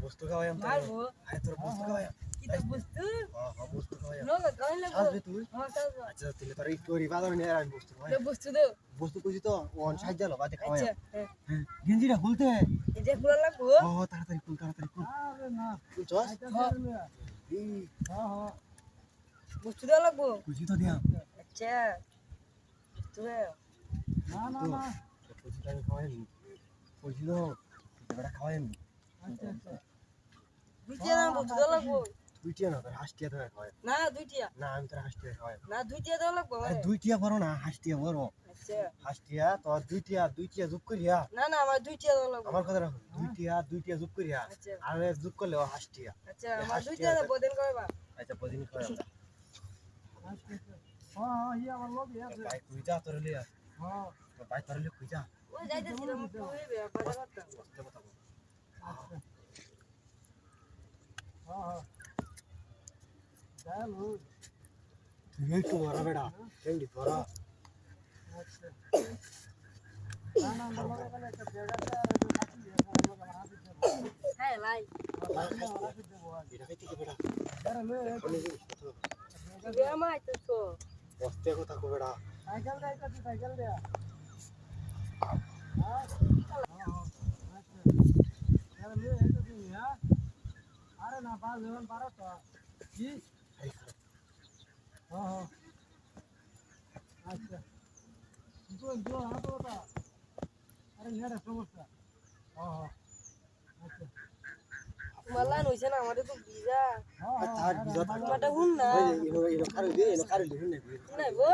বস্তু খাওয়াই তোর বস্তু খাওয়াই বস্তু খাওয়াই তুই আচ্ছা তুই তোর স্টোরি বাজার নিয়ে আমি বস্তু বস্তু কইছি তো ওন সাহায্য লো বাদে খাওয়াই গেঞ্জিটা খুলতে এটা খোলা লাগবো তাড়াতাড়ি খুল আরে না খুলছস বস্তু দেওয়া লাগবো কইছি তো দিয়া আচ্ছা বস্তু না কইছি তো আমি খাওয়াই কইছি তো এটা খাওয়াই আচ্ছা দুইটা না বস্তু দেওয়া লাগবো দুইটিয়া না তোর হাসটিয়া ধরে খাওয়াই না দুইটা না আমি তোর হাসটিয়া খাওয়াই না দুইটা দেওয়া লাগবো আরে দুইটিয়া বড় না হাসটিয়া বড় আচ্ছা হাসটিয়া তোর দুইটিয়া যোগ করিয়া না আমার দুইটা দেওয়া লাগবো আমার কথা রাখো দুইটিয়া যোগ করিয়া আচ্ছা আর যোগ করলে হাসটিয়া আচ্ছা আমার দুইটা বদেন কইবা আচ্ছা বদিন খাওয়াই আমরা ইয়া আমার লোক ইয়া ভাই কই যা তোর লিয়া ভাই তোর লিয়া কই যা ওই যাইতেছিলাম তুই বাজা করতে বসতে কথা বল চলো তুই একটু বড় বেড়া কেন্ডি বড় না লোক বলে একটা জায়গা হ্যাঁ লাই এটা কইতে কি বেড়া আরে লে বিয়া মা আইতো বসতে কথা কো বেড়া সাইকেল দে আরে লে এটা দিন হ্যাঁ আরে না বাল জীবন পারো তো কি আচ্ছা जो हाथ होता अरे यार समस्या अच्छा মালা নইছে না আমারে তো ভিজা তার বিজা আমারটা হুন না এনো খারে দে হুন নাই গো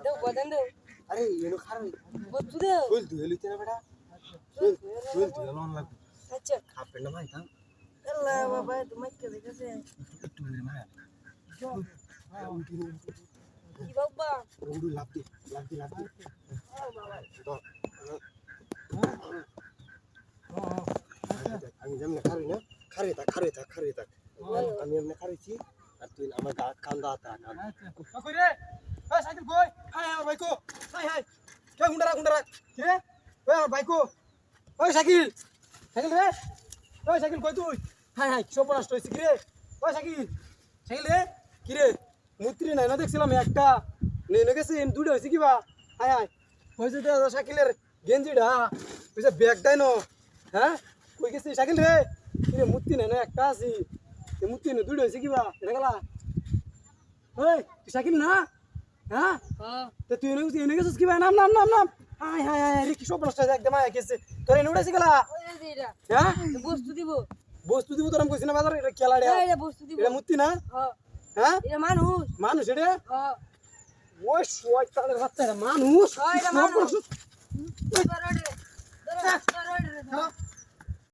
দেও বদেন দেও আরে এনো খারে বস্তু দেও ফুল তুই লইতে না বেড়া ফুল তুই লোন লাগ আচ্ছা খাপে না ভাই তা আল্লাহ বাবা তুমি কে দেখেছে একটু মেরে মায়া কি বাবা রুডু লাপতি তো আমি যেমন খারে তা আমি এমনি খারেছি আর তুই আমার গা কান্দা আতা अच्छा कई रे ए साइकिल कोई हाय और भाई को हाय क्या गुंडा কি রে ওই আমার ভাই কো ওই সাইকেল রে ওই সাইকেল কই তুই হাই সব নষ্ট হইছে কি রে ওই সাইকেল রে কি রে মুত্রি নাই না দেখছিলাম একটা নেনে গেছে এম দুটো হইছে কিবা হাই হইছে তো সাইকেলের গেঞ্জিটা কইছে ব্যাগটাই ন হ্যাঁ কই গেছে সাইকেল রে কি রে মুত্রি নাই না একটা আছে এ মুত্রি না দুটো হইছে কিবা এটা গেলা ওই তুই সাইকেল না হ্যাঁ হ্যাঁ তো তুই এনে গেছিস কি ভাই নাম হাই রে কি সব নষ্ট হয়ে একদম আয়া গেছে তোর এনে উড়াইছে গেলা ওই যে এটা হ্যাঁ বস্তু দিব তোর আমি কইছি না বাজার এটা কেলা রে এটা বস্তু দিব এটা মুত্তি না হ্যাঁ হ্যাঁ এটা মানুষ এটা হ্যাঁ ওই শয়তানের বাচ্চা এটা মানুষ এটা মানুষ সব নষ্ট- ধরো রে